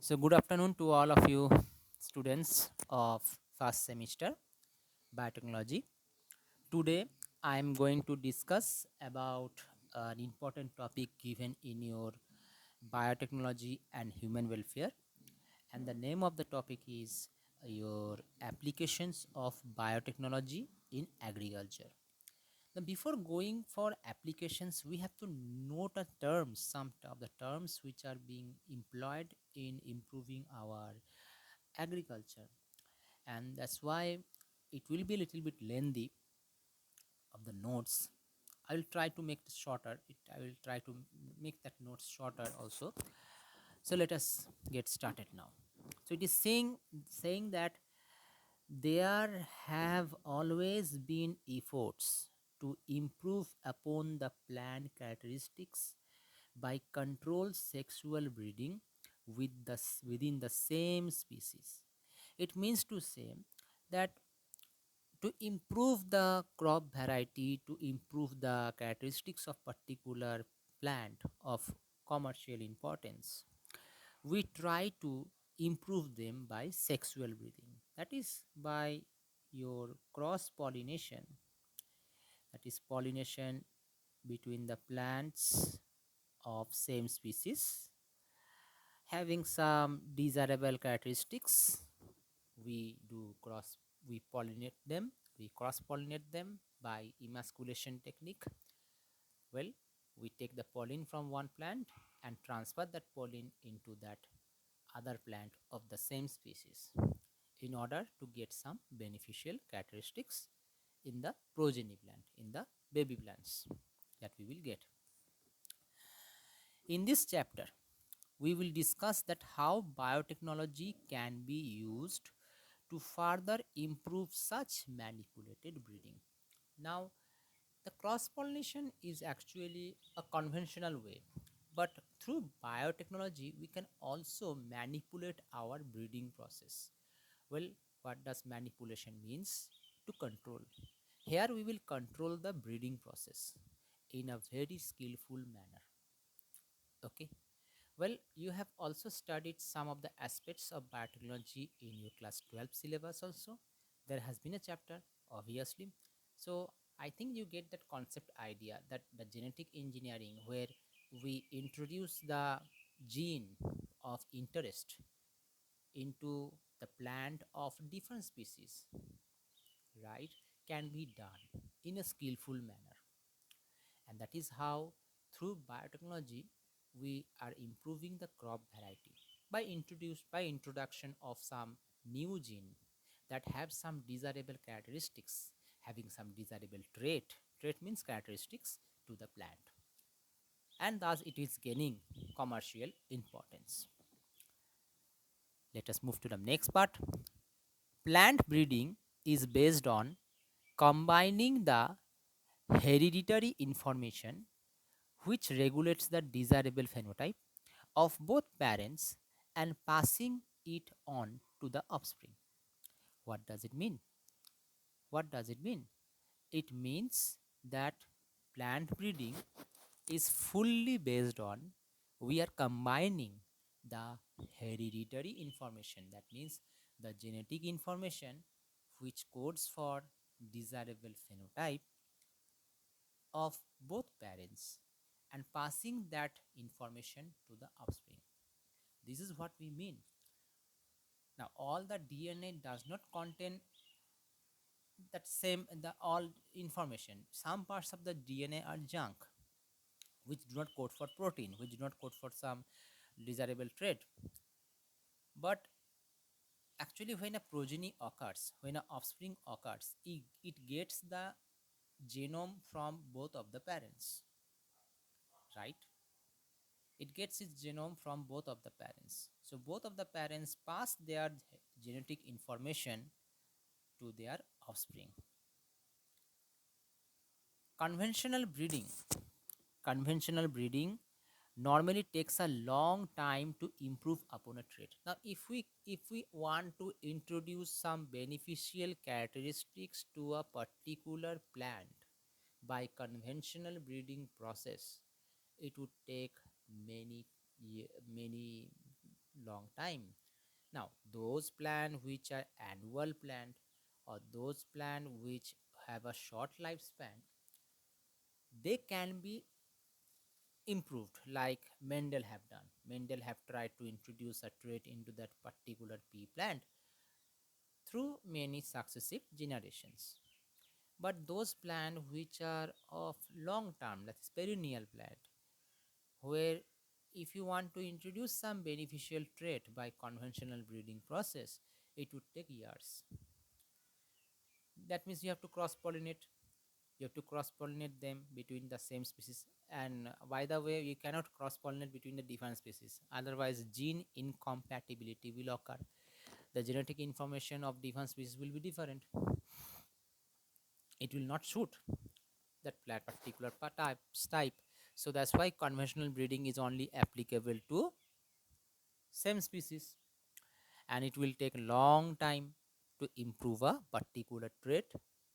So, good afternoon to all of you students of first semester biotechnology. Today, I am going to discuss about an important topic given in your biotechnology and human welfare, and the name of the topic is your applications of biotechnology in agriculture. Now, before going for applications, we have to note a terms, some of the terms which are being employed in improving our agriculture, and that's why it will be a little bit lengthy of the notes. I will try to make it shorter. I will try to make that notes shorter also. So let us get started now. So it is saying that there have always been efforts to improve upon the plant characteristics by controlled sexual breeding within the same species. It means to say that to improve the crop variety, to improve the characteristics of particular plant of commercial importance, we try to improve them by sexual breeding. That is by your cross pollination, that is pollination between the plants of same species having some desirable characteristics. We pollinate them, we cross pollinate them by emasculation technique. Well, we take the pollen from one plant and transfer that pollen into that other plant of the same species in order to get some beneficial characteristics in the progeny plant, in the baby plants that we will get. In this chapter, we will discuss that how biotechnology can be used to further improve such manipulated breeding. Now, the cross pollination is actually a conventional way, but through biotechnology, we can also manipulate our breeding process. Well, what does manipulation means? To control. Here we will control the breeding process in a very skillful manner. Okay. Well, you have also studied some of the aspects of biotechnology in your class 12 syllabus also. There has been a chapter, obviously. So I think you get that concept idea that the genetic engineering where we introduce the gene of interest into the plant of different species, right, can be done in a skillful manner. And that is how through biotechnology we are improving the crop variety by introduction of some new gene that have some desirable characteristics, having some desirable trait means characteristics to the plant, and thus it is gaining commercial importance. Let us move to the next part. Plant breeding is based on combining the hereditary information which regulates the desirable phenotype of both parents and passing it on to the offspring. What does it mean? What does it mean? It means that plant breeding is fully based on we are combining the hereditary information, that means the genetic information which codes for desirable phenotype of both parents and passing that information to the offspring. This is what we mean. Now, all the DNA does not contain that same the all information. Some parts of the DNA are junk, which do not code for protein, which do not code for some desirable trait. But actually, when a progeny occurs, when an offspring occurs, it gets the genome from both of the parents, right? It gets its genome from both of the parents. So both of the parents pass their genetic information to their offspring. Conventional breeding. Conventional breeding normally takes a long time to improve upon a trait. Now, if we want to introduce some beneficial characteristics to a particular plant by conventional breeding process, it would take many long time. Now, those plant which are annual plant or those plant which have a short lifespan, they can be improved like Mendel have done. Mendel have tried to introduce a trait into that particular pea plant through many successive generations. But those plants which are of long term, that is perennial plant, where if you want to introduce some beneficial trait by conventional breeding process, it would take years. That means you have to cross pollinate. You have to cross pollinate them between the same species. And by the way, you cannot cross pollinate between the different species, otherwise gene incompatibility will occur. The genetic information of different species will be different. It will not suit that particular type. So that's why conventional breeding is only applicable to same species, and it will take a long time to improve a particular trait,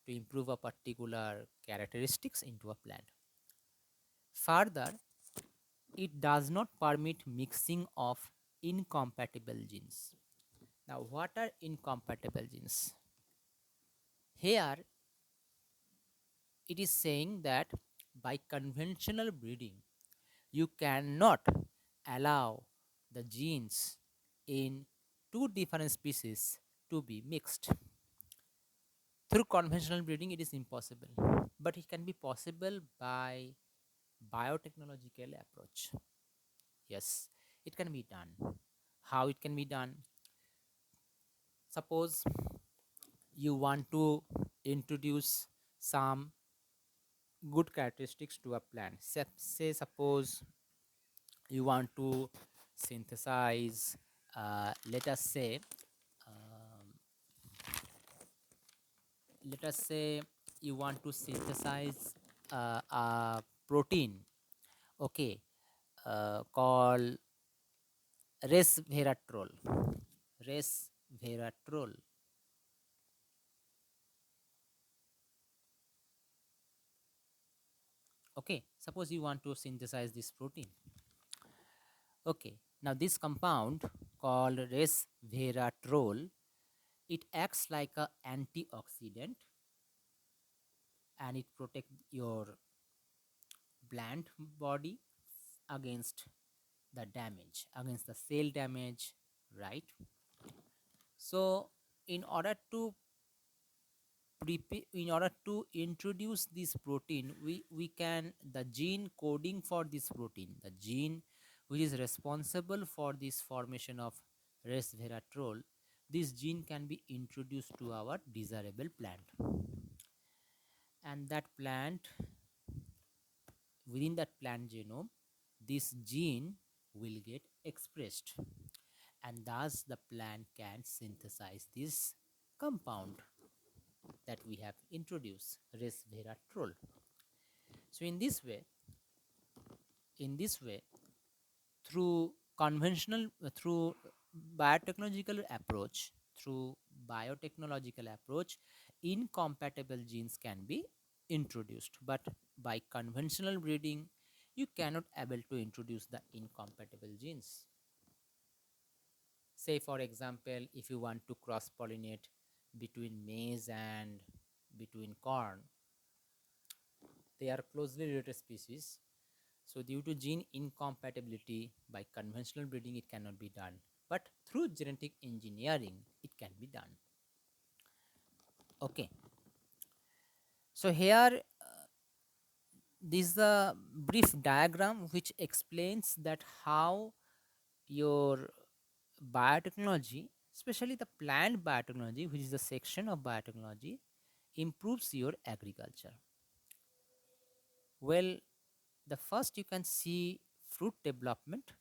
to improve a particular characteristics into a plant. Further, it does not permit mixing of incompatible genes. Now, what are incompatible genes? Here, it is saying that by conventional breeding, you cannot allow the genes in two different species to be mixed. Through conventional breeding, it is impossible, but it can be possible by biotechnological approach. Yes, it can be done. How it can be done? Suppose you want to introduce some good characteristics to a plant. Say suppose you want to synthesize, let us say, um, let us say you want to synthesize a protein, okay, called resveratrol. Resveratrol. Okay, suppose you want to synthesize this protein. Okay, now this compound called resveratrol, it acts like a antioxidant and it protects your plant body against the damage, against the cell damage, right? So in order to in order to introduce this protein, we can, the gene coding for this protein, the gene which is responsible for this formation of resveratrol, this gene can be introduced to our desirable plant, and that plant, within that plant genome, this gene will get expressed, and thus the plant can synthesize this compound that we have introduced, resveratrol. So in this way, through conventional, through biotechnological approach, through biotechnological approach, incompatible genes can be introduced. But by conventional breeding, you cannot able to introduce the incompatible genes. Say for example, if you want to cross pollinate between maize and between corn, they are closely related species. So due to gene incompatibility, by conventional breeding it cannot be done, but through genetic engineering it can be done. Okay, so here this is a brief diagram which explains that how your biotechnology, especially the plant biotechnology, which is the section of biotechnology, improves your agriculture. Well, the first you can see fruit development.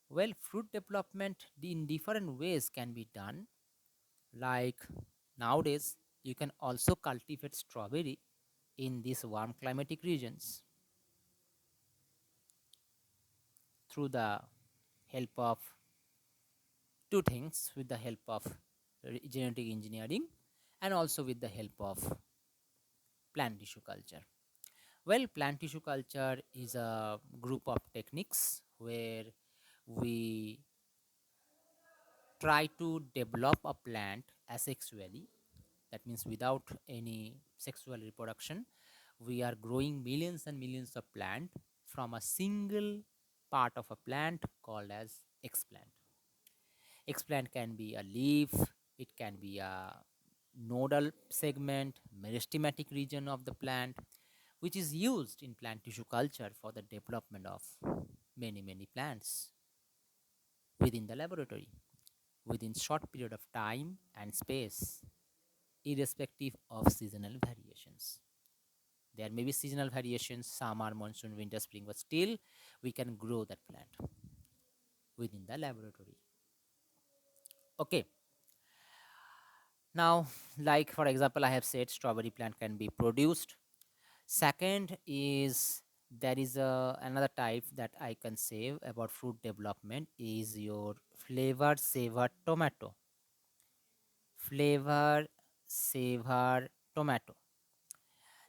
Well, fruit development in different ways can be done. Like nowadays, you can also cultivate strawberry in these warm climatic regions through the help of two things, with the help of genetic engineering and also with the help of plant tissue culture. Well, plant tissue culture is a group of techniques where we try to develop a plant asexually, that means without any sexual reproduction. We are growing millions and millions of plant from a single part of a plant called as explant. Explant can be a leaf, it can be a nodal segment, meristematic region of the plant, which is used in plant tissue culture for the development of many plants within the laboratory within short period of time and space, irrespective of seasonal variations. There may be seasonal variations, summer, monsoon, winter, spring, but still we can grow that plant within the laboratory. Okay. Now, like for example, I have said strawberry plant can be produced. Second is there is another type that I can say about fruit development is your flavor saver tomato. Flavor saver tomato.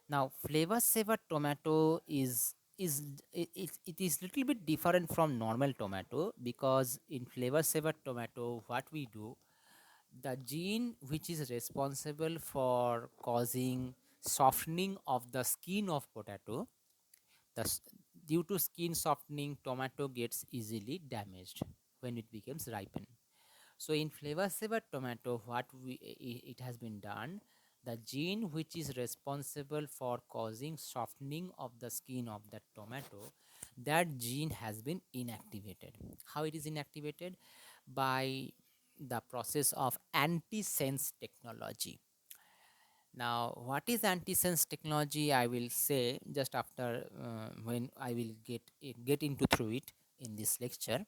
Now, flavor saver tomato it is little bit different from normal tomato, because in flavor saver tomato, what we do, the gene which is responsible for causing softening of the skin of potato, the due to skin softening, tomato gets easily damaged when it becomes ripened. So in flavor saver tomato, what it has been done, the gene which is responsible for causing softening of the skin of that tomato, that gene has been inactivated. How it is inactivated? By the process of antisense technology. Now, what is antisense technology? I will say just after when I will get into through it in this lecture.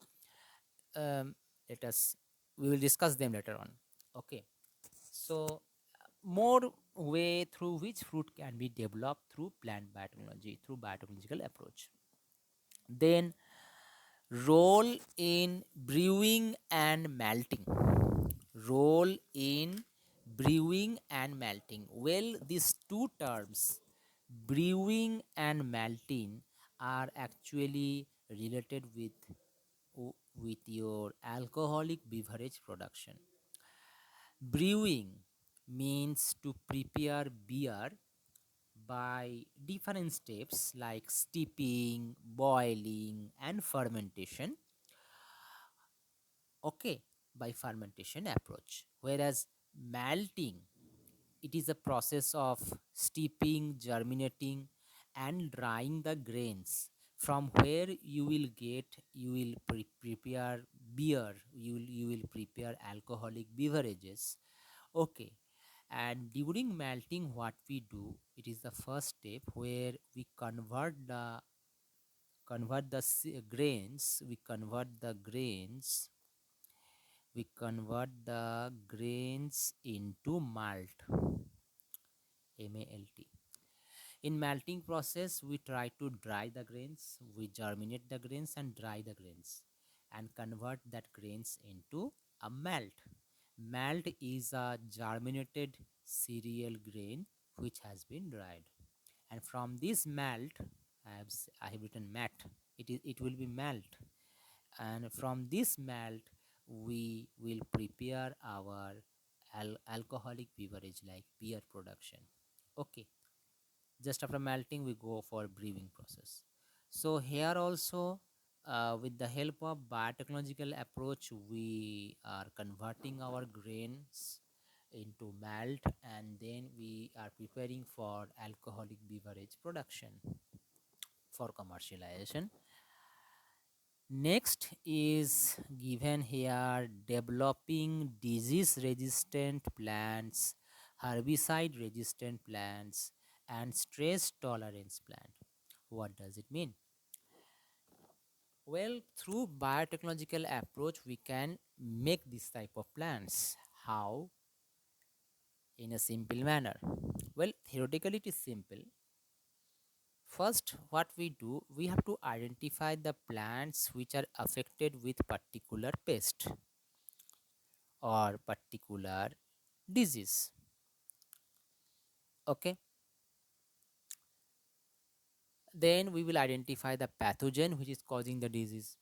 Um, let us we will discuss them later on. Okay. So, more way through which fruit can be developed through plant biotechnology, through biotechnological approach. Then role in brewing and melting. Role in brewing and melting. Well, these two terms, brewing and melting, are actually related with your alcoholic beverage production. Brewing means to prepare beer by different steps like steeping, boiling, and fermentation. Okay, by fermentation approach. Whereas malting, it is a process of steeping, germinating, and drying the grains, from where you will prepare beer, you will prepare alcoholic beverages. Okay, and during melting, what we do, it is the first step where we grains, we convert the grains into malt, malt. In melting process, we try to dry the grains, we germinate the grains and dry the grains and convert that grains into a malt. Malt is a germinated cereal grain which has been dried. And from this malt, I have written mat. It will be malt. And from this malt, we will prepare our alcoholic beverage like beer production. Okay, just after melting we go for brewing process. So here also, with the help of biotechnological approach, we are converting our grains into malt, and then we are preparing for alcoholic beverage production for commercialization. Next is given here, developing disease resistant plants, herbicide resistant plants, and stress tolerance plant. What does it mean? Well, through biotechnological approach, we can make this type of plants. How? In a simple manner. Well, theoretically it is simple. First, what we do, we have to identify the plants which are affected with particular pest or particular disease. Okay. Then we will identify the pathogen which is causing the disease.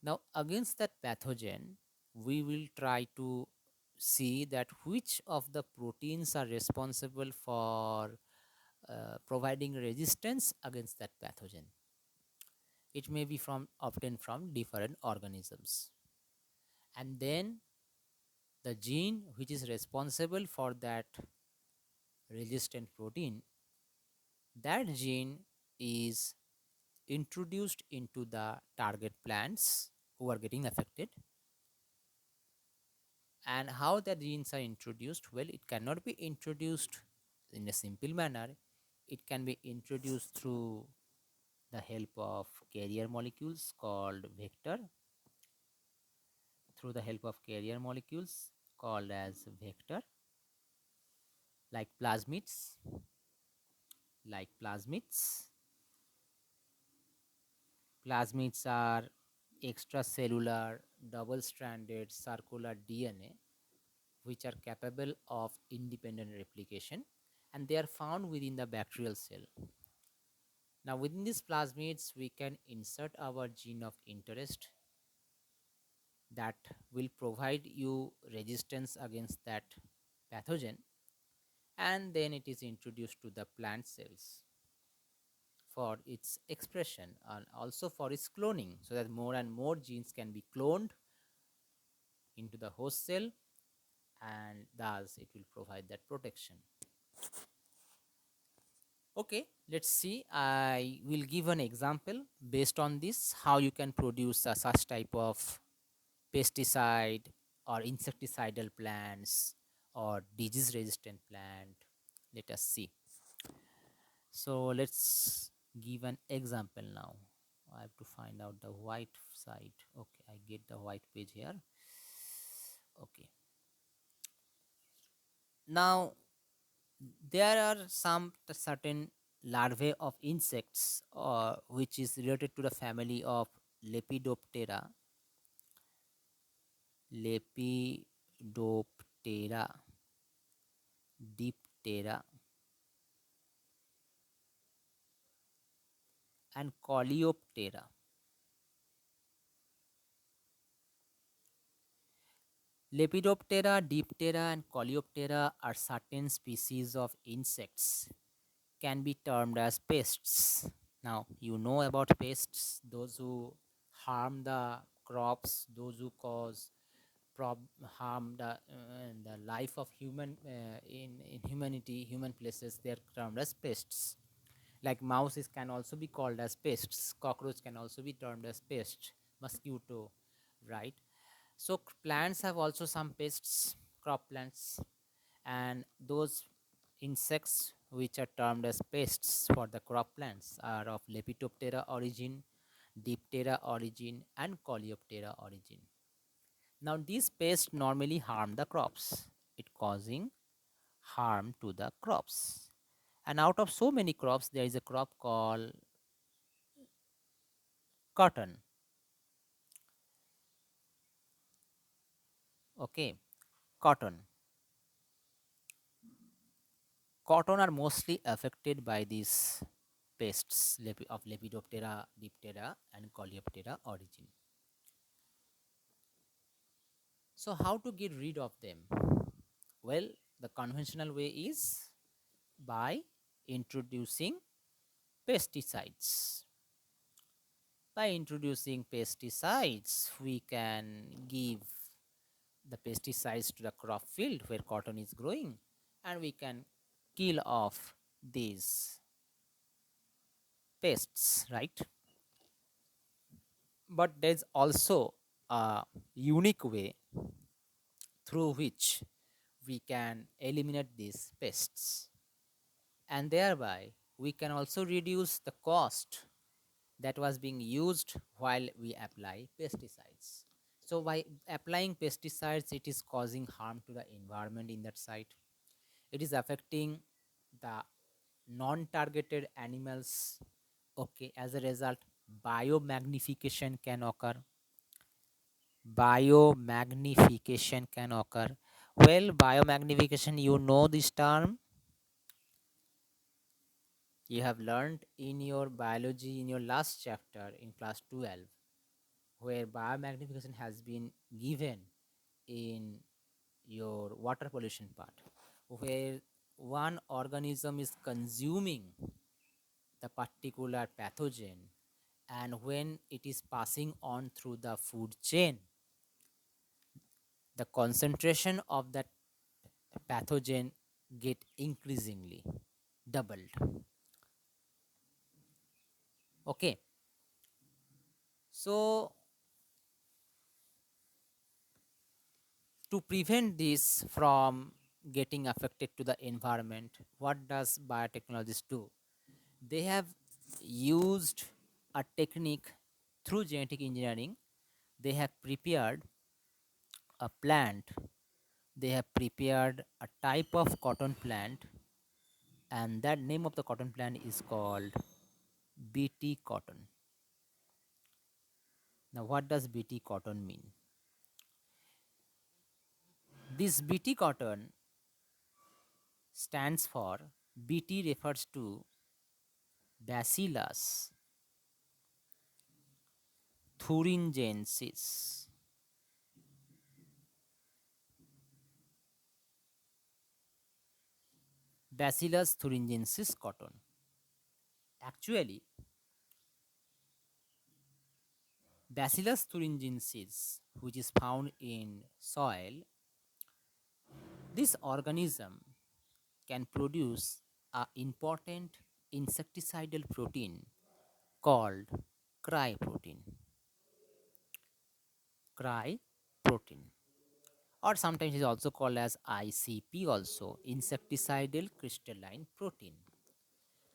Now, against that pathogen, we will try to see that which of the proteins are responsible for providing resistance against that pathogen. It may be from obtained from different organisms, and then the gene which is responsible for that resistant protein, that gene is introduced into the target plants who are getting affected. And how the genes are introduced? Well, it cannot be introduced in a simple manner. It can be introduced through the help of carrier molecules called vector, through the help of carrier molecules called as vector, like plasmids, like plasmids. Plasmids are extracellular double-stranded circular DNA which are capable of independent replication, and they are found within the bacterial cell. Now, within these plasmids, we can insert our gene of interest that will provide you resistance against that pathogen, and then it is introduced to the plant cells for its expression and also for its cloning, so that more and more genes can be cloned into the host cell, and thus it will provide that protection. Okay, let's see. I will give an example based on this how you can produce such type of pesticide or insecticidal plants or disease resistant plant. Let us see. So let's give an example now. I have to find out the white side. Okay, I get the white page here. Okay. Now there are some certain larvae of insects which is related to the family of Lepidoptera, Lepidoptera, Diptera, and Coleoptera. Lepidoptera, Diptera, and Coleoptera are certain species of insects can be termed as pests. Now, you know about pests, those who harm the crops, those who cause harm the life of human in humanity, human places, they are termed as pests. Like mouses can also be called as pests, cockroach can also be termed as pests, mosquito, right? So plants have also some pests, crop plants, and those insects which are termed as pests for the crop plants are of Lepidoptera origin, Diptera origin, and Coleoptera origin. Now these pests normally harm the crops, it causing harm to the crops. And out of so many crops, there is a crop called cotton. Okay, cotton. Cotton are mostly affected by these pests of Lepidoptera, Diptera, and Coleoptera origin. So, how to get rid of them? Well, the conventional way is by introducing pesticides. By introducing pesticides, we can give the pesticides to the crop field where cotton is growing, and we can kill off these pests, right? But there's also a unique way through which we can eliminate these pests, and thereby we can also reduce the cost that was being used while we apply pesticides. So by applying pesticides, it is causing harm to the environment in that site. It is affecting the non-targeted animals. Okay, as a result, biomagnification can occur. Biomagnification can occur. Well, biomagnification, you know this term. You have learned in your biology in your last chapter in class 12, where biomagnification has been given. in your water pollution part, where one organism is consuming the particular pathogen, and when it is passing on through the food chain, the concentration of that pathogen get increasingly doubled. Okay, so to prevent this from getting affected to the environment, what does biotechnologists do? They have used a technique through genetic engineering. They have prepared a plant, they have prepared a type of cotton plant, and that name of the cotton plant is called bt cotton. Now what does bt cotton mean? This bt cotton stands for, bt refers to bacillus thuringiensis. Bacillus thuringiensis cotton. Actually, Bacillus thuringiensis, which is found in soil, this organism can produce a important insecticidal protein called cry protein. Cry protein, or sometimes is also called as ICP, also insecticidal crystalline protein.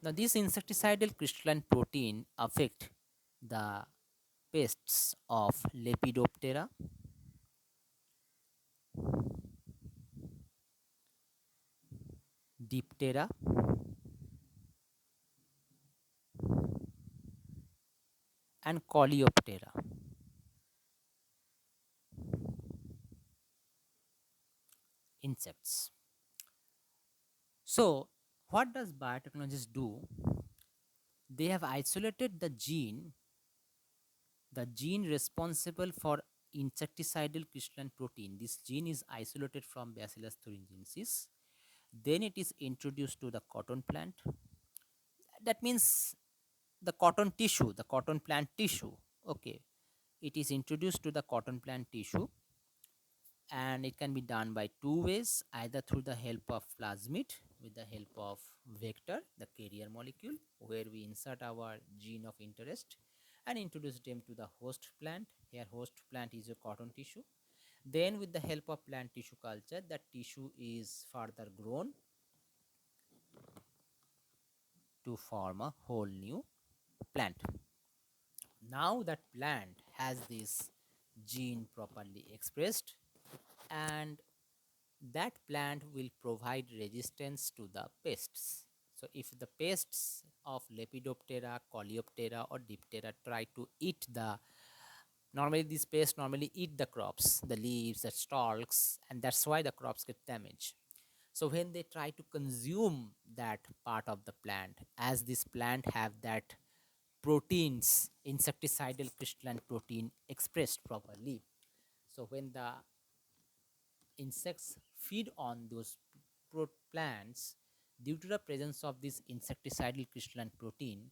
Now, this insecticidal crystalline protein affect the pests of Lepidoptera, Diptera, and Coleoptera insects. So, what does biotechnologists do? They have isolated the gene responsible for insecticidal crystalline protein. This gene is isolated from Bacillus thuringiensis. Then it is introduced to the cotton plant. That means the cotton tissue, the cotton plant tissue. Okay, it is introduced to the cotton plant tissue, and it can be done by two ways, either through the help of plasmid with the help of vector, the carrier molecule, where we insert our gene of interest and introduce them to the host plant. Here host plant is a cotton tissue. Then with the help of plant tissue culture, that tissue is further grown to form a whole new plant. Now that plant has this gene properly expressed, and that plant will provide resistance to the pests. So if the pests of Lepidoptera, Coleoptera or Diptera try to eat the, normally these pests normally eat the crops, the leaves, the stalks, and that's why the crops get damaged. So when they try to consume that part of the plant, as this plant have that proteins, insecticidal crystalline protein expressed properly, so when the insects feed on those plants, due to the presence of this insecticidal crystalline protein,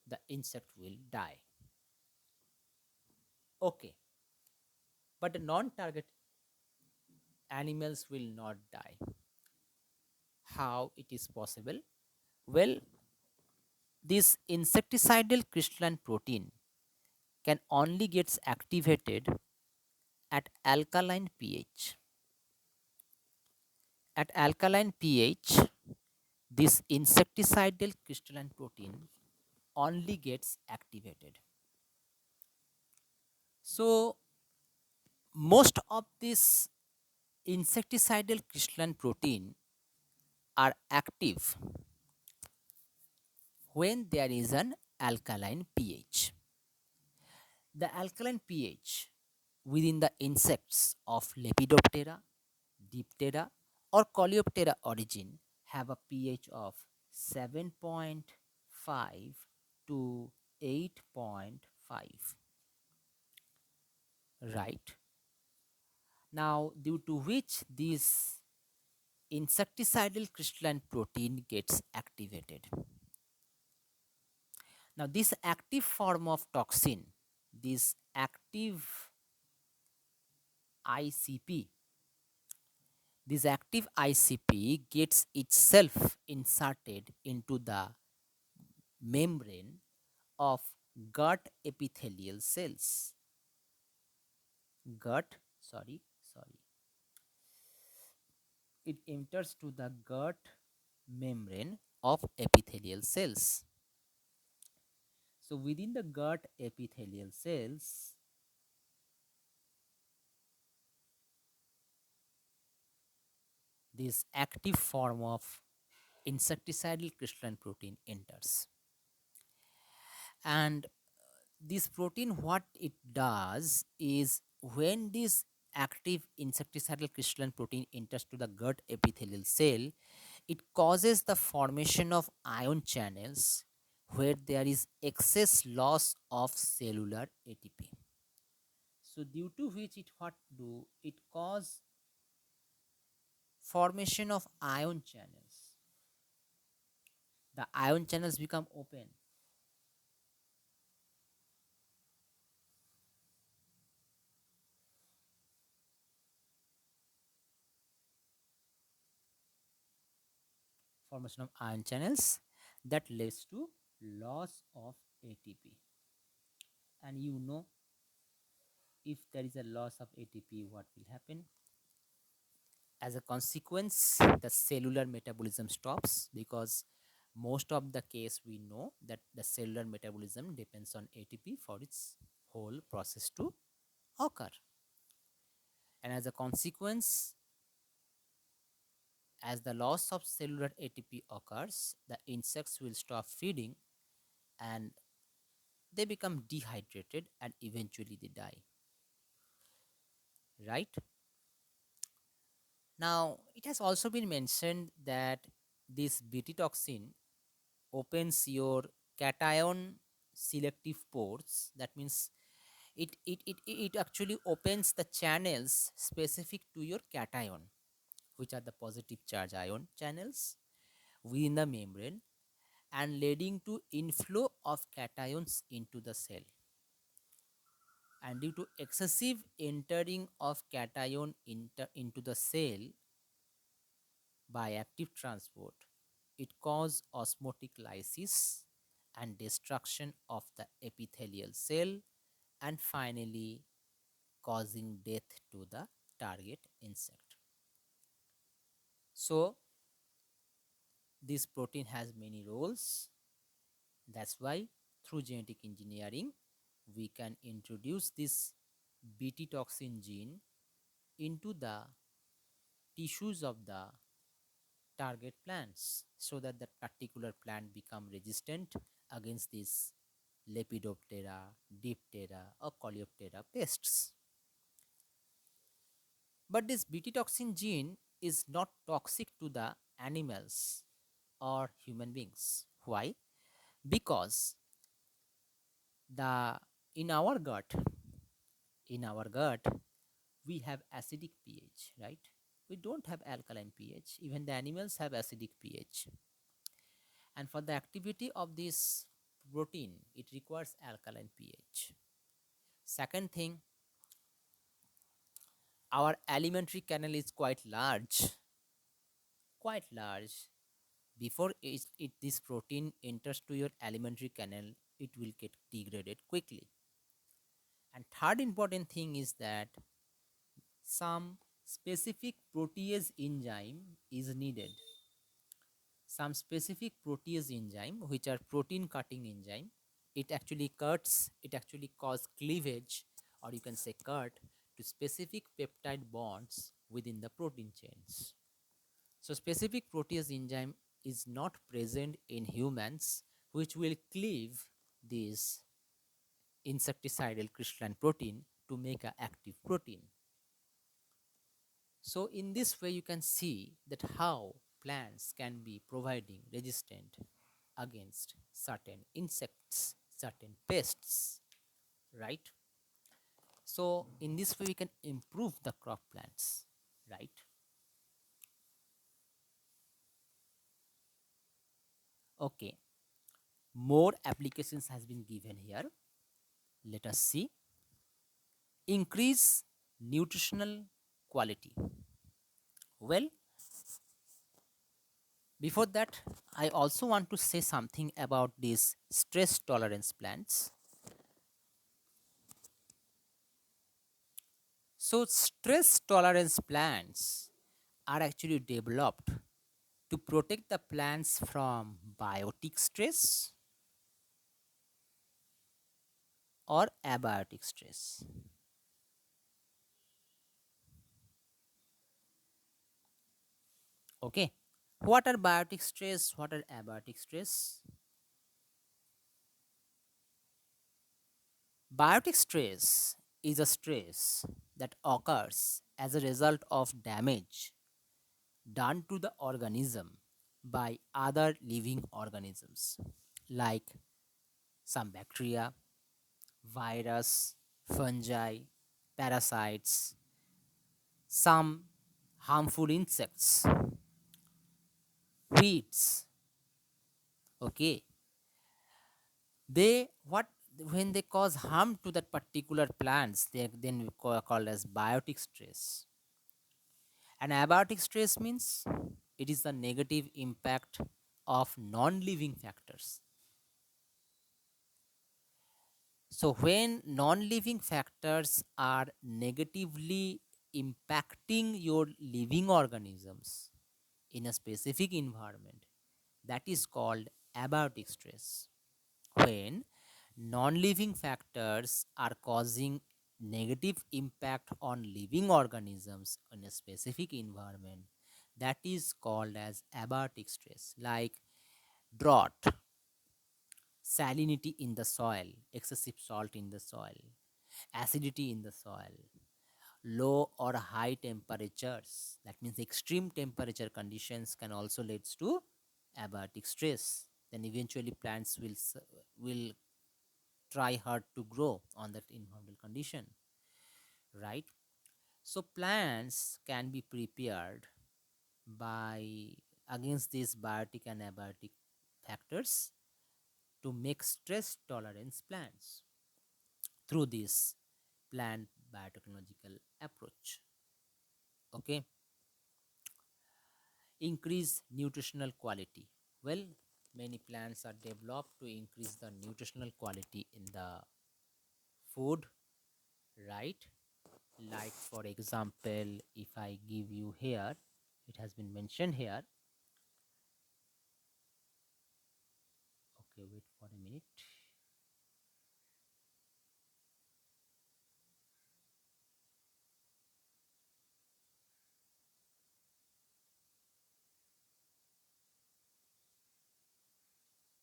the insect will die. Okay, but the non-target animals will not die. How it is possible? Well, this insecticidal crystalline protein can only gets activated at alkaline pH. At alkaline pH, this insecticidal crystalline protein only gets activated. So most of this insecticidal crystalline protein are active when there is an alkaline pH. The alkaline pH within the insects of Lepidoptera, Diptera or Coleoptera origin have a pH of 7.5 to 8.5. Right. Now, due to which this insecticidal crystalline protein gets activated. Now, this active form of toxin, this active ICP, this active ICP gets itself inserted into the membrane of gut epithelial cells. Gut, sorry. It enters to the gut membrane of epithelial cells. So within the gut epithelial cells, this active form of insecticidal crystalline protein enters. And this protein, what it does is when this active insecticidal crystalline protein enters to the gut epithelial cell, it causes the formation of ion channels where there is excess loss of cellular ATP. So due to which it what do, it cause formation of ion channels. The ion channels become open. Formation of ion channels that leads to loss of ATP. And you know, if there is a loss of ATP, what will happen? As a consequence, the cellular metabolism stops, because most of the case we know that the cellular metabolism depends on ATP for its whole process to occur. And as a consequence, as the loss of cellular ATP occurs, the insects will stop feeding and they become dehydrated and eventually they die. Right? Now, it has also been mentioned that this Bt toxin opens your cation selective pores. That means it actually opens the channels specific to your cation, which are the positive charge ion channels within the membrane, and leading to inflow of cations into the cell. And due to excessive entering of cation into the cell by active transport, it causes osmotic lysis and destruction of the epithelial cell, and finally causing death to the target insect. So this protein has many roles. That's why through genetic engineering we can introduce this Bt toxin gene into the tissues of the target plants, so that that particular plant become resistant against these Lepidoptera, Diptera or Coleoptera pests. But this Bt toxin gene is not toxic to the animals or human beings. Why? Because the in our gut, in our gut, we have acidic pH, right? We don't have alkaline pH. Even the animals have acidic pH. And for the activity of this protein, it requires alkaline pH. Second thing, our alimentary canal is quite large. Before this protein enters to your alimentary canal, it will get degraded quickly. And third important thing is that some specific protease enzyme is needed. Some specific protease enzyme, which are protein cutting enzyme, it actually cause cleavage, or you can say cut, to specific peptide bonds within the protein chains. So specific protease enzyme is not present in humans, which will cleave this insecticidal crystalline protein to make an active protein. So in this way, you can see that how plants can be providing resistant against certain insects, certain pests, right? So in this way we can improve the crop plants, right? Okay, more applications has been given here. Let us see. Increase nutritional quality. Well, before that, I also want to say something about these stress tolerance plants. So, stress tolerance plants are actually developed to protect the plants from biotic stress or abiotic stress. Okay. What are biotic stress? What are abiotic stress? Biotic stress is a stress that occurs as a result of damage done to the organism by other living organisms like some bacteria, virus, fungi, parasites, some harmful insects, weeds. Okay, they what when they cause harm to that particular plants, they then we called as biotic stress. And abiotic stress means it is the negative impact of non-living factors. So, when non living factors are negatively impacting your living organisms in a specific environment, that is called abiotic stress. When non living factors are causing negative impact on living organisms in a specific environment, that is called as abiotic stress, like drought, salinity in the soil, excessive salt in the soil, acidity in the soil, low or high temperatures. That means extreme temperature conditions can also lead to abiotic stress. Then eventually plants will try hard to grow on that environmental condition, right? So plants can be prepared by against these biotic and abiotic factors to make stress tolerance plants through this plant biotechnological approach. Okay, increase nutritional quality. Well, many plants are developed to increase the nutritional quality in the food, right? Like, for example, if I give you here, it has been mentioned here. Okay, wait for a minute.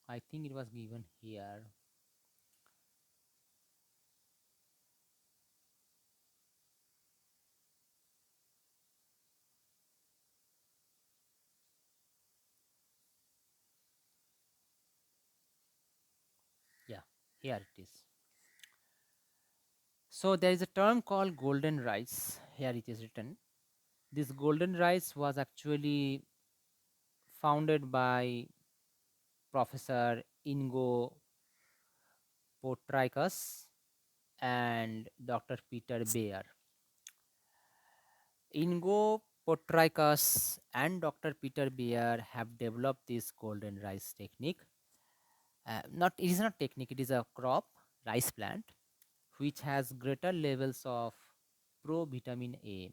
I think it was given here. Yeah, here it is. So there is a term called golden rice. Here it is written. This golden rice was actually founded by Professor Ingo Potricus and Dr. Peter Bayer. Ingo Potricus and Dr. Peter Bayer have developed this golden rice technique. Not it is not technique; it is a crop rice plant which has greater levels of provitamin A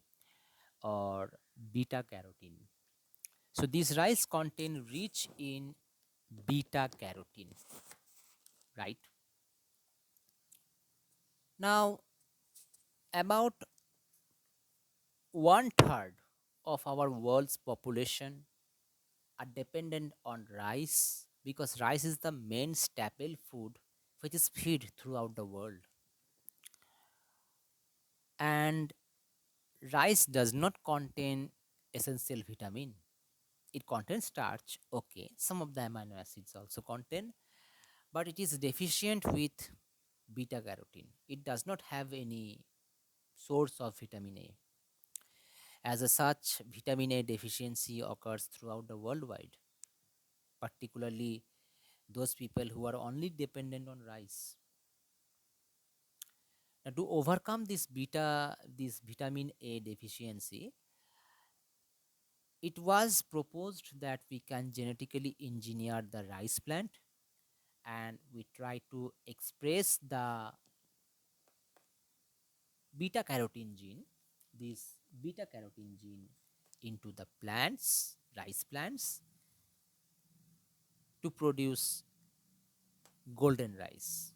or beta carotene. So these rice contain rich in beta carotene, right? Now about one third of our world's population are dependent on rice because rice is the main staple food which is fed throughout the world. And rice does not contain essential vitamin. It contains starch, okay, some of the amino acids also contain, but it is deficient with beta carotene. It does not have any. source of vitamin A. As a such, vitamin A deficiency occurs throughout the worldwide, particularly those people who are only dependent on rice. Now, to overcome this vitamin A deficiency, it was proposed that we can genetically engineer the rice plant, and we try to express the beta carotene gene, this beta carotene gene, into the plants, rice plants, to produce golden rice.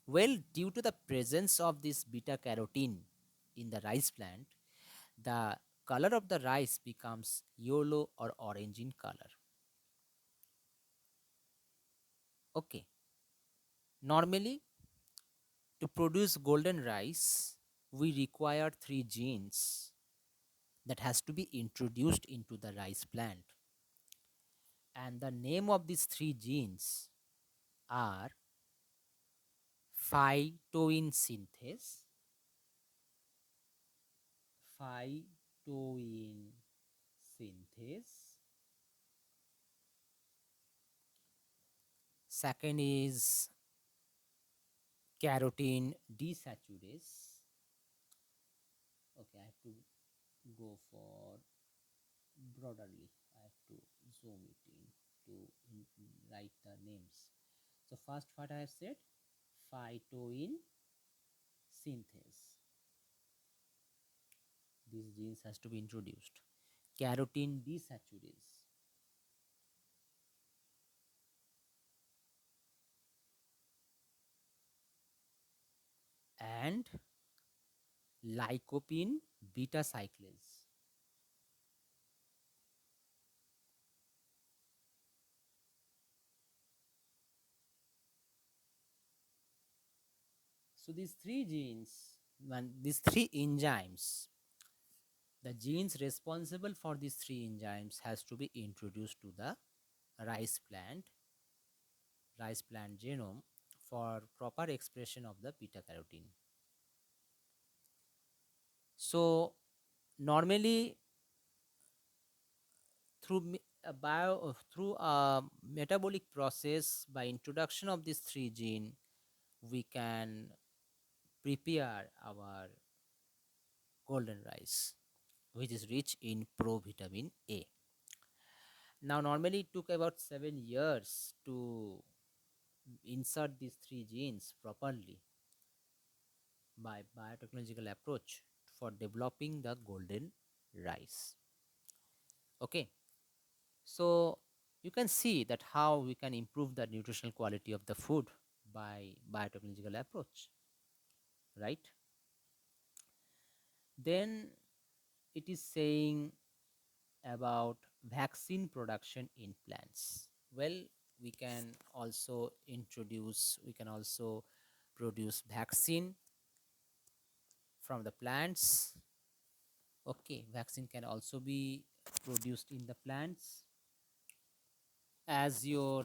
Well, due to the presence of this beta carotene in the rice plant, the color of the rice becomes yellow or orange in color. Okay. Normally, to produce golden rice, we require three genes that has to be introduced into the rice plant. And the name of these three genes are phytoin synthase, phytoin synthase. Second is carotene desaturase. Okay, I have to go for broaderly. I have to zoom it in to write the names. So first, what I have said, phytoin synthase. These genes has to be introduced. Carotene desaturase, and lycopene beta cyclase. So these three genes, these three enzymes, the genes responsible for these three enzymes has to be introduced to the rice plant, rice plant genome, for proper expression of the beta carotene. So normally through through a metabolic process, by introduction of these three gene, we can prepare our golden rice, which is rich in provitamin A. Now, normally it took about 7 years to insert these three genes properly by biotechnological approach for developing the golden rice. Okay, so you can see that how we can improve the nutritional quality of the food by biotechnological approach, right? Then it is saying about vaccine production in plants. Well, we can also produce vaccine from the plants. Okay, vaccine can also be produced in the plants, as your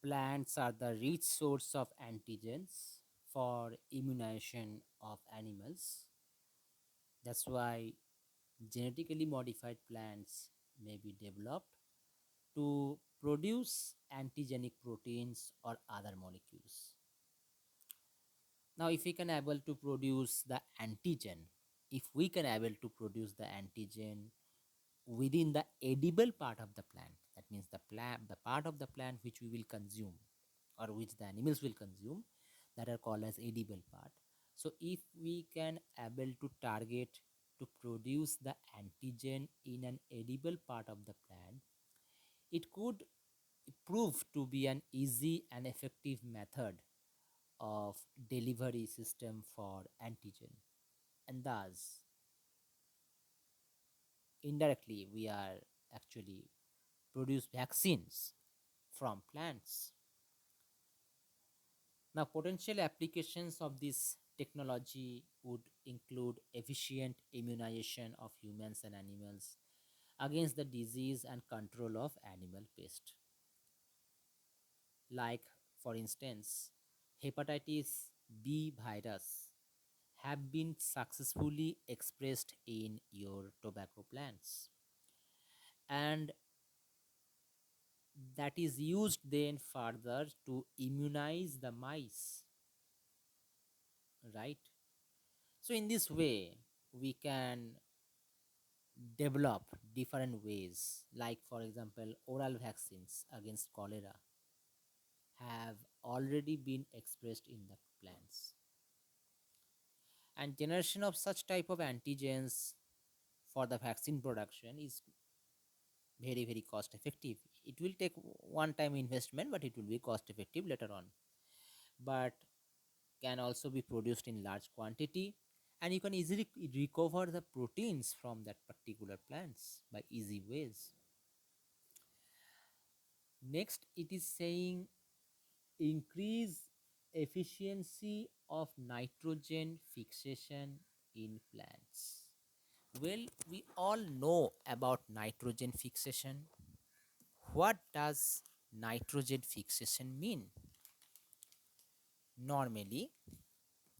plants are the rich source of antigens for immunization of animals. That's why genetically modified plants may be developed to produce antigenic proteins or other molecules. Now, if we can able to produce the antigen, if we can able to produce the antigen within the edible part of the plant, that means the part of the plant which we will consume or which the animals will consume, that are called as edible part. So if we can able to target to produce the antigen in an edible part of the plant, it could prove to be an easy and effective method of delivery system for antigen, and thus indirectly we are actually produce vaccines from plants. Now, potential applications of this technology would include efficient immunization of humans and animals against the disease and control of animal pest. Like, for instance, hepatitis B virus have been successfully expressed in your tobacco plants, and that is used then further to immunize the mice, right? So in this way we can develop different ways, like for example oral vaccines against cholera have already been expressed in the plants, and generation of such type of antigens for the vaccine production is very cost effective. It will take one time investment, but it will be cost effective later on, but can also be produced in large quantity, and you can easily recover the proteins from that particular plants by easy ways. Next, it is saying increase efficiency of nitrogen fixation in plants. Well, we all know about nitrogen fixation. What does nitrogen fixation mean? Normally,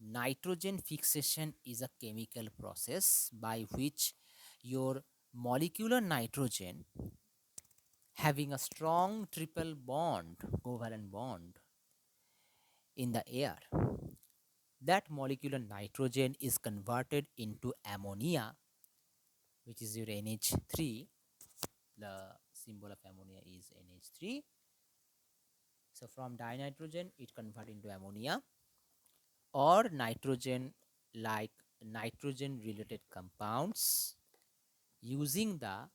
nitrogen fixation is a chemical process by which your molecular nitrogen having a strong triple bond, covalent bond in the air, that molecular nitrogen is converted into ammonia, which is your NH3. The symbol of ammonia is NH3. So from dinitrogen, it converts into ammonia or nitrogen, like nitrogen related compounds, using the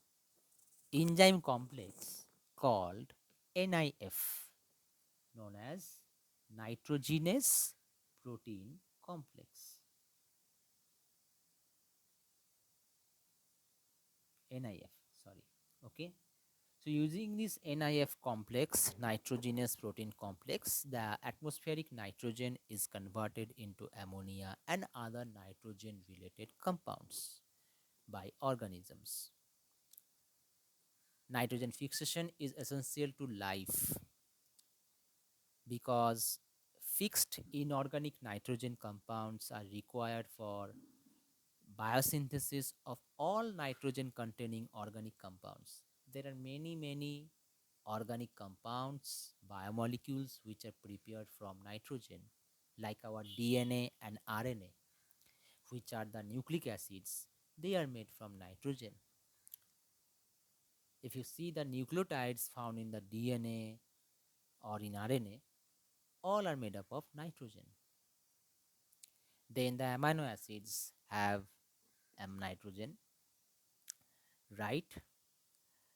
enzyme complex called NIF, known as nitrogenous protein complex, NIF, sorry. Okay. So using this NIF complex, nitrogenous protein complex, the atmospheric nitrogen is converted into ammonia and other nitrogen related compounds by organisms. Nitrogen fixation is essential to life because fixed inorganic nitrogen compounds are required for biosynthesis of all nitrogen containing organic compounds. There are many organic compounds, biomolecules which are prepared from nitrogen, like our DNA and RNA, which are the nucleic acids. They are made from nitrogen. If you see the nucleotides found in the DNA or in RNA, all are made up of nitrogen. Then the amino acids have nitrogen, right?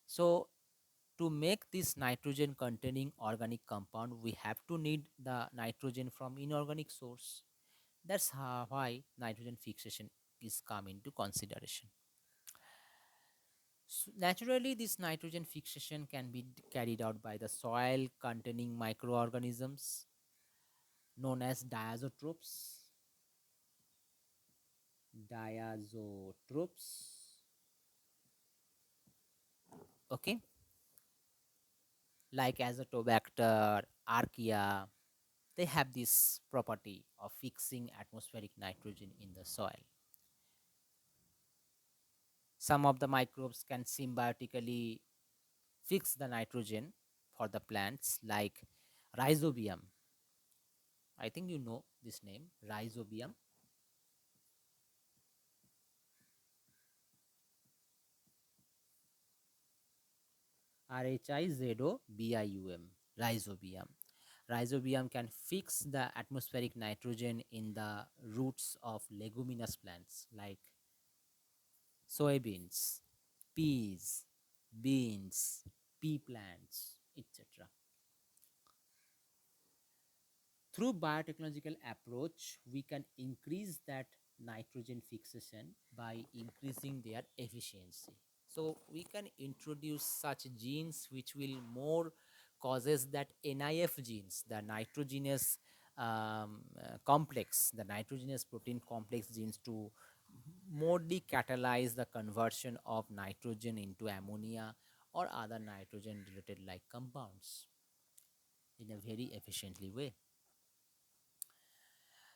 So to make this nitrogen containing organic compound, we have to need the nitrogen from inorganic source. That's why nitrogen fixation is come into consideration. So naturally, this nitrogen fixation can be carried out by the soil containing microorganisms known as diazotropes. Diazotropes. Okay, like Azotobacter, Archaea, they have this property of fixing atmospheric nitrogen in the soil. Some of the microbes can symbiotically fix the nitrogen for the plants, like Rhizobium. I think you know this name, Rhizobium. Rhizobium. Rhizobium. Rhizobium can fix the atmospheric nitrogen in the roots of leguminous plants like soybeans, peas, beans, pea plants, etc. Through biotechnological approach, we can increase that nitrogen fixation by increasing their efficiency. So we can introduce such genes which will more causes that NIF genes, the nitrogenous complex, the nitrogenous protein complex genes, to more catalyze the conversion of nitrogen into ammonia or other nitrogen related like compounds in a very efficiently way.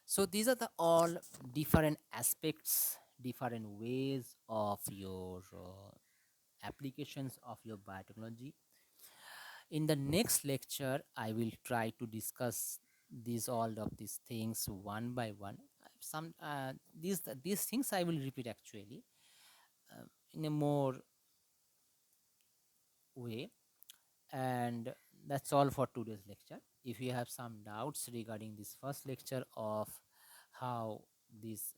So these are the all different aspects, different ways of your applications of your biotechnology. In the next lecture, I will try to discuss these all of these things one by one. Some these things I will repeat actually in a more way. And that's all for today's lecture. If you have some doubts regarding this first lecture of how these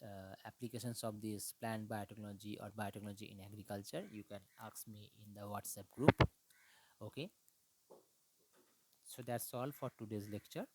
applications of this plant biotechnology or biotechnology in agriculture, you can ask me in the WhatsApp group. Okay, so that's all for today's lecture.